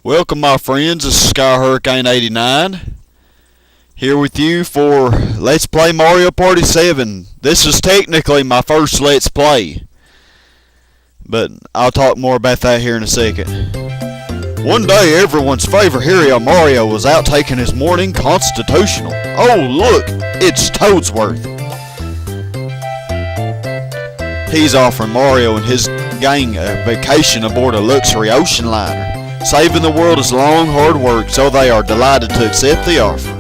Welcome, my friends. This is Sky Hurricane 89 here with you for Let's Play Mario Party 7. This is technically my first Let's Play, but I'll talk more about that here in a second. One day, everyone's favorite hero Mario was out taking his morning constitutional. Oh, look, it's Toadsworth. He's offering Mario and his gang a vacation aboard a luxury ocean liner. Saving the world is long, hard work, so they are delighted to accept the offer.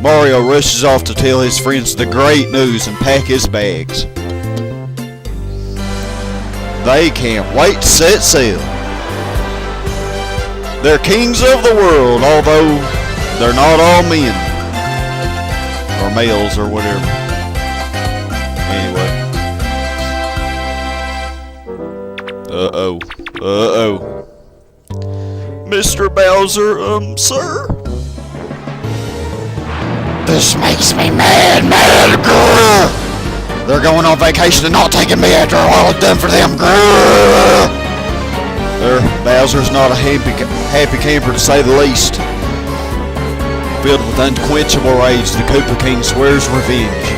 Mario rushes off to tell his friends the great news and pack his bags. They can't wait to set sail. They're kings of the world, although they're not all men. Or males, or whatever. Anyway. Uh-oh. Uh-oh. Mr. Bowser, sir? This makes me mad, grrr! They're going on vacation and not taking me after all I've done for them, grrr! Bowser's not a happy camper to say the least. Filled with unquenchable rage, the Koopa King swears revenge.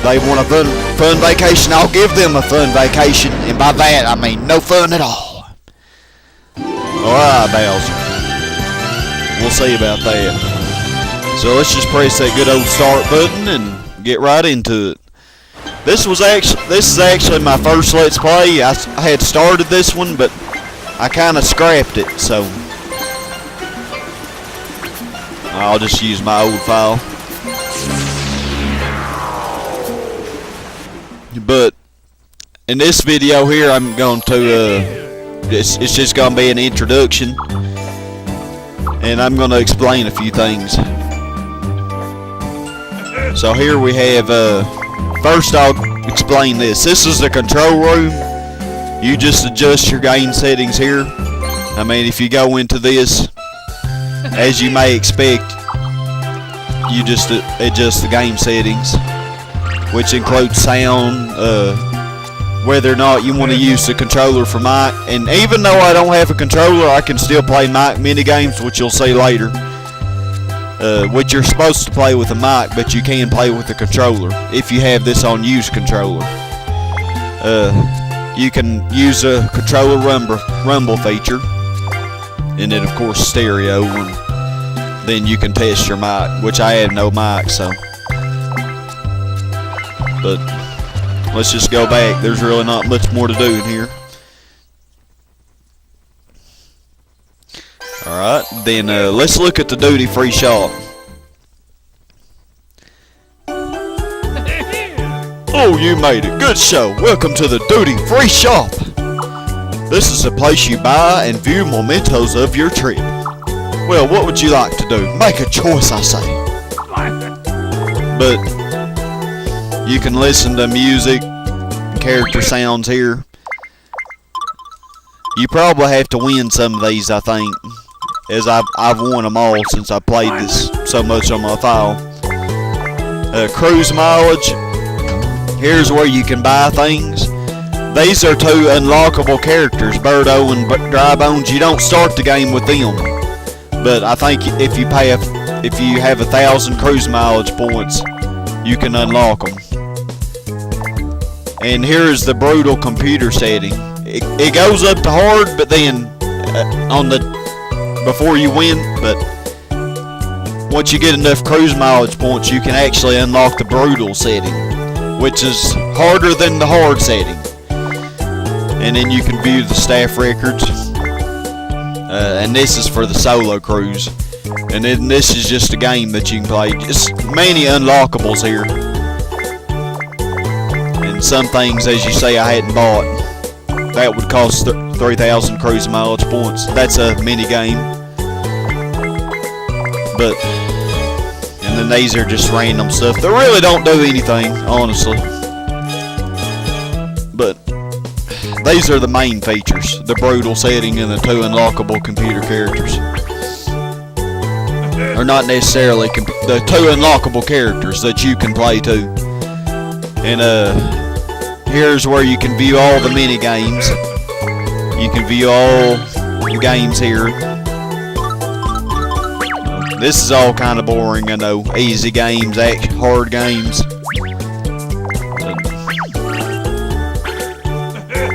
They want a fun vacation, I'll give them a fun vacation, and by that I mean no fun at all. Alright, Bowser. We'll see about that. So let's just press that good old start button and get right into it. This is actually my first Let's Play. I had started this one, but I kind of scrapped it, so I'll just use my old file. But in this video here, I'm going to it's just going to be an introduction, and I'm going to explain a few things. So here we have, first I'll explain this. This is the control room. You just adjust your game settings here. I mean, if you go into this, as you may expect, you just adjust the game settings, which includes sound, whether or not you want to use the controller for mic. And even though I don't have a controller, I can still play mic minigames, which you'll see later. Which you're supposed to play with a mic, but you can play with the controller if you have this on use controller. You can use a controller rumble feature, and then of course stereo, and then you can test your mic, which I have no mic, so. But let's just go back. There's really not much more to do in here. Alright, then let's look at the duty-free shop. Oh, you made it. Good show. Welcome to the duty-free shop. This is a place you buy and view mementos of your trip. Well, what would you like to do? Make a choice, I say. But you can listen to music, character sounds here. You probably have to win some of these, I think, as I've won them all since I played this so much on my file. Cruise mileage. Here's where you can buy things. These are two unlockable characters, Birdo and Drybones. You don't start the game with them, but I think if you have 1,000 cruise mileage points, you can unlock them. And here's the brutal computer setting. It goes up to hard, but then before you win, but once you get enough cruise mileage points, you can actually unlock the brutal setting, which is harder than the hard setting. And then you can view the staff records. And this is for the solo cruise. And then this is just a game that you can play. Just many unlockables here. And some things, as you say, I hadn't bought. That would cost 3,000 cruise mileage points. That's a mini game. But, and then these are just random stuff that really don't do anything, honestly. But these are the main features: the brutal setting and the two unlockable computer characters. Or not necessarily the two unlockable characters that you can play too. And here's where you can view all the mini games. You can view all games here. This is all kind of boring, I know. Easy games, hard games.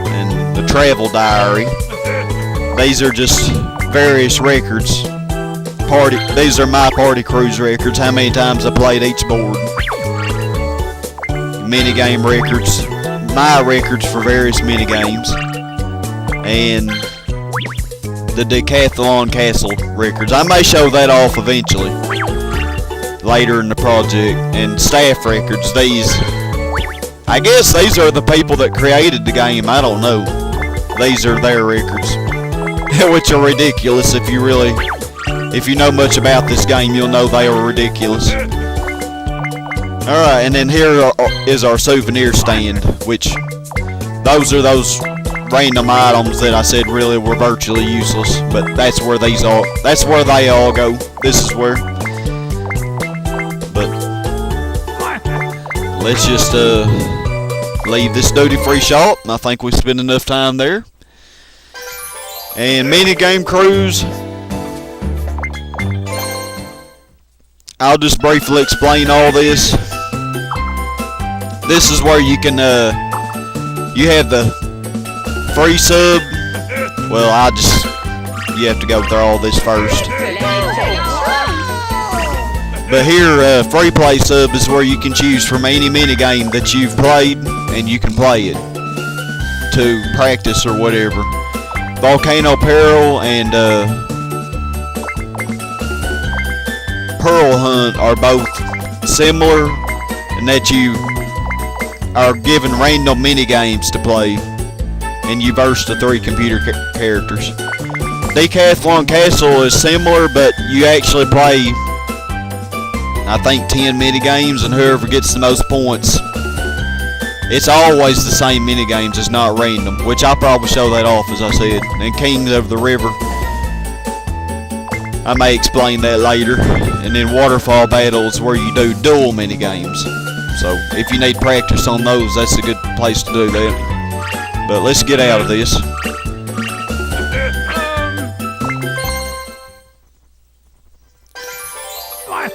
And the travel diary. These are just various records. These are my party cruise records. How many times I played each board. Minigame records. My records for various minigames. And the Decathlon Castle records. I may show that off eventually. Later in the project. And staff records. I guess these are the people that created the game. I don't know. These are their records. Which are ridiculous if you know much about this game, you'll know they are ridiculous. Alright, and then here is our souvenir stand, which those are those random items that I said really were virtually useless, but that's where they all go. This is where. But let's just leave this duty-free shop. I think we spent enough time there. And minigame cruise. I'll just briefly explain all this. This is where you can, you have the free sub. Well, you have to go through all this first. But here, free play sub is where you can choose from any minigame that you've played, and you can play it to practice or whatever. Volcano Peril and Pearl Hunt are both similar in that you are given random mini-games to play, and you verse the 3 computer characters. Decathlon Castle is similar, but you actually play, I think, 10 mini-games, and whoever gets the most points. It's always the same mini-games, it's not random, which I'll probably show that off, as I said. And Kings of the River, I may explain that later. And then Waterfall Battles, where you do dual mini-games. So, if you need practice on those, that's a good place to do that. But let's get out of this.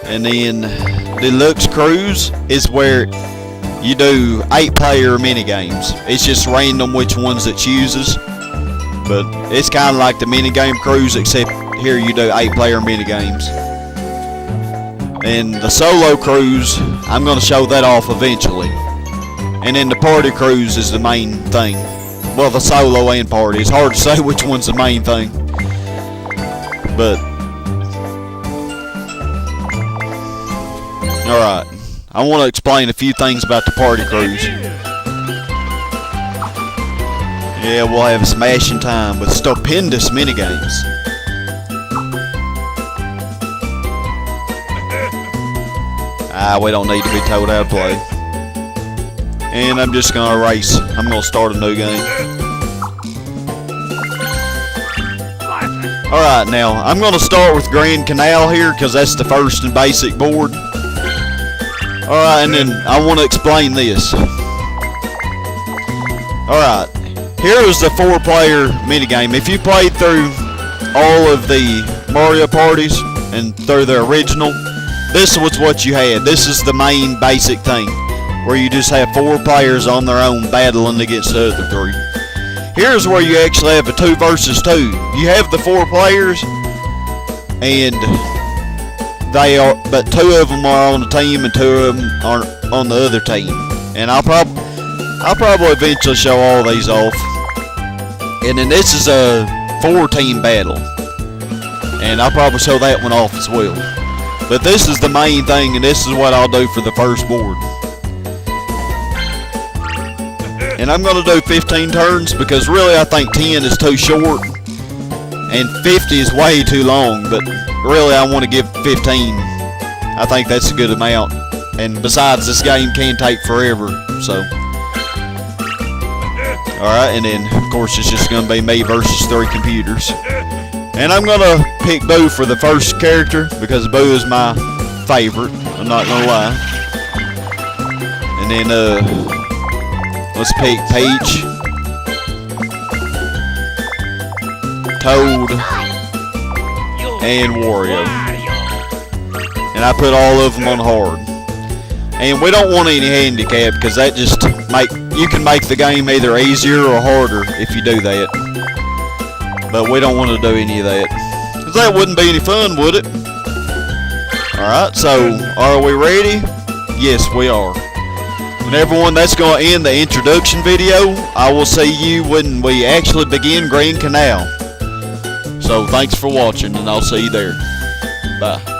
And then Deluxe Cruise is where you do 8-player minigames. It's just random which ones it chooses. But it's kind of like the minigame cruise, except here you do 8-player minigames. And the solo cruise, I'm going to show that off eventually. And then the party cruise is the main thing. Well, the solo and party. It's hard to say which one's the main thing. But alright. I want to explain a few things about the party cruise. Yeah, we'll have a smashing time with stupendous minigames. We don't need to be told how to play. And I'm just going to race. I'm going to start a new game. Alright, now, I'm going to start with Grand Canal here, because that's the first and basic board. Alright, and then I want to explain this. Alright, here is the 4-player minigame. If you played through all of the Mario parties and through the original, this was what you had. This is the main basic thing, where you just have 4 players on their own battling against the other 3. Here's where you actually have a 2 versus 2. You have the 4 players, and but 2 of them are on the team and 2 of them are on the other team. And I'll probably eventually show all these off. And then this is a 4-team battle, and I'll probably show that one off as well. But this is the main thing, and this is what I'll do for the first board. And I'm going to do 15 turns, because really I think 10 is too short, and 50 is way too long, but really I want to give 15. I think that's a good amount. And besides, this game can take forever, so. Alright, and then, of course, it's just going to be me versus 3 computers. And I'm going to pick Boo for the first character, because Boo is my favorite. I'm not going to lie. And then, let's pick Peach, Toad, and Wario. And I put all of them on hard. And we don't want any handicap because that just you can make the game either easier or harder if you do that. But we don't want to do any of that. Because that wouldn't be any fun, would it? Alright, so are we ready? Yes, we are. And everyone, that's going to end the introduction video. I will see you when we actually begin Grand Canal. So thanks for watching, and I'll see you there. Bye.